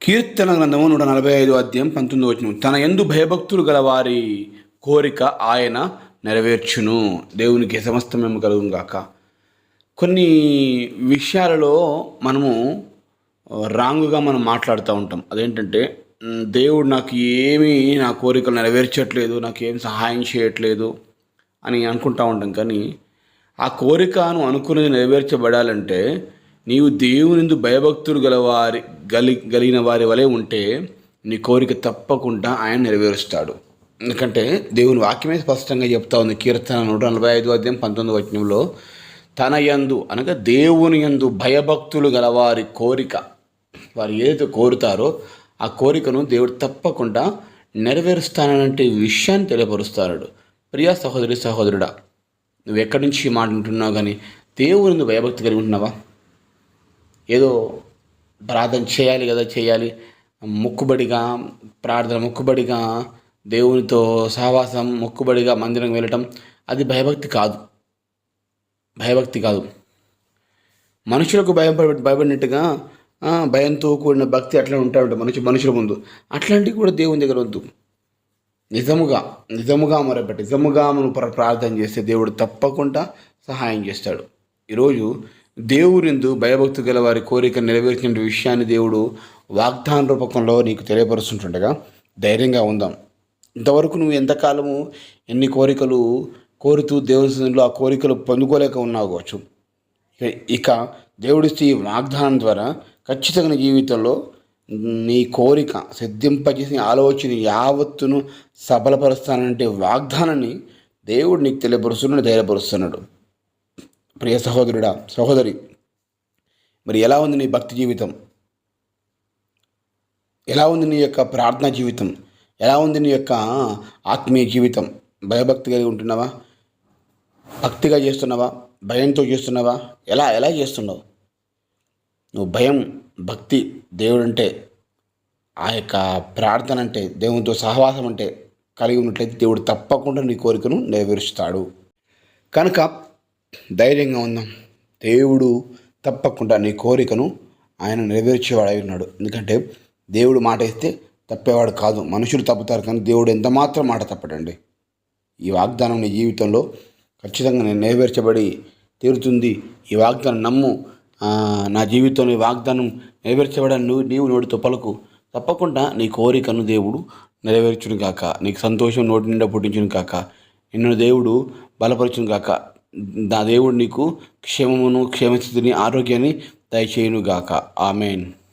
కీర్తన గ్రంథము 145 అధ్యాయం 19 వచనం. తన యందు భయభక్తులు గల వారి కోరిక ఆయన నెరవేర్చును. దేవునికి సమస్తమేమి కలుగును గాక. కొన్ని విషయాలలో మనము రాంగుగా మనం మాట్లాడుతూ ఉంటాం. అదేంటంటే దేవుడు నాకు ఏమీ నా కోరికలు నెరవేర్చట్లేదు, నాకేం సహాయం చేయట్లేదు అని అనుకుంటూ ఉంటాం. కానీ ఆ కోరికను అనుకున్నది నెరవేర్చబడాలంటే నీవు దేవునిందు భయభక్తులు కలిగిన వారి వలె ఉంటే నీ కోరిక తప్పకుండా ఆయన నెరవేరుస్తాడు. ఎందుకంటే దేవుని వాక్యమే స్పష్టంగా చెప్తా ఉంది. కీర్తన 145 అధ్యాయం 19 వచనంలో తన యందు అనగా దేవుని యందు భయభక్తులు గలవారి కోరిక, వారు ఏదైతే కోరుతారో ఆ కోరికను దేవుడు తప్పకుండా నెరవేరుస్తానంటే విషయాన్ని తెలియపరుస్తాడు. ప్రియా సహోదరి సహోదరుడా, నువ్వు ఎక్కడి నుంచి మాట్లాడుతున్నావు కానీ దేవుని భయభక్తి కలిగి ఉంటున్నావా? ఏదో ప్రార్థన చేయాలి మొక్కుబడిగా ప్రార్థన, మొక్కుబడిగా దేవునితో సహవాసం, మొక్కుబడిగా మందిరం వెళ్ళటం, అది భయభక్తి కాదు. మనుషులకు భయపడినట్టుగా భయంతో కూడిన భక్తి అట్లా ఉంటాడు మనుషుల ముందు. అట్లాంటివి కూడా దేవుని దగ్గర వద్దు. నిజముగా మొరపెట్టి నిజముగా మనం ప్రార్థన చేస్తే దేవుడు తప్పకుండా సహాయం చేస్తాడు. ఈరోజు దేవునిందు భయభక్తి గల వారి కోరిక నెరవేర్చిన విషయాన్ని దేవుడు వాగ్దాన రూపకంలో నీకు తెలియపరుస్తుంటుండగా ధైర్యంగా ఉందాం. ఇంతవరకు నువ్వు ఎంతకాలము ఎన్ని కోరికలు కోరుతూ దేవుని ఆ కోరికలు పొందుకోలేక ఉన్నావు కావచ్చు. ఇక దేవుడిస్తే ఈ వాగ్దానం ద్వారా ఖచ్చితంగా జీవితంలో నీ కోరిక సిద్ధింపజేసి ఆలోచన యావత్తును సఫలపరుస్తానంటే వాగ్దానాన్ని దేవుడు నీకు తెలియపరుస్తున్నాడు, ధైర్యపరుస్తున్నాడు. ప్రియ సహోదరుడా, సహోదరి, మరి ఎలా ఉంది నీ భక్తి జీవితం? ఎలా ఉంది నీ యొక్క ప్రార్థనా జీవితం? ఎలా ఉంది నీ యొక్క ఆత్మీయ జీవితం? భయభక్తి కలిగి ఉంటున్నావా? భక్తిగా చేస్తున్నావా? భయంతో చేస్తున్నావా? ఎలా చేస్తున్నావు? నువ్వు భయం, భక్తి, దేవుడు అంటే, ఆ యొక్క ప్రార్థన అంటే, దేవునితో సహవాసం అంటే కలిగి ఉన్నట్లయితే దేవుడు తప్పకుండా నీ కోరికను నెరవేరుస్తాడు. కనుక ధైర్యంగా ఉందాం. దేవుడు తప్పకుండా నీ కోరికను ఆయన నెరవేర్చేవాడై ఉన్నాడు. ఎందుకంటే దేవుడు మాట ఇస్తే తప్పేవాడు కాదు. మనుషులు తప్పుతారు కానీ దేవుడు ఎంత మాత్రం మాట తప్పడండి. ఈ వాగ్దానం నీ జీవితంలో ఖచ్చితంగా నెరవేర్చబడి తీరుతుంది. ఈ వాగ్దానం నమ్ము. నా జీవితంలో ఈ వాగ్దానం నెరవేర్చబడని నీవు నోటితో పలుకు. తప్పకుండా నీ కోరికను దేవుడు నెరవేర్చును కాక, నీకు సంతోషం నోటి నిండా పుట్టించును కాక, నిన్ను దేవుడు బలపరచును కాక, నా దేవుడు నీకు క్షేమమును, క్షేమస్థితిని, ఆరోగ్యాన్ని దయచేయును గాక. ఆమెన్.